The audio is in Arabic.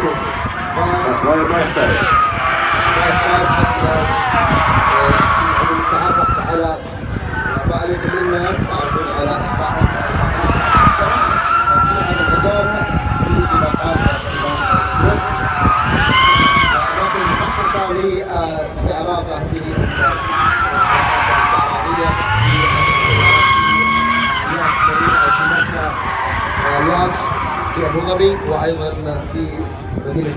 ما يحتاج التعرف على فعالية منا تعرفون على الساعة المجامع في سباقات أماكن مخصصة لاستعراض هذه الاستعراضية في السيارات في ياس في أبو ظبي، وأيضا في مدينة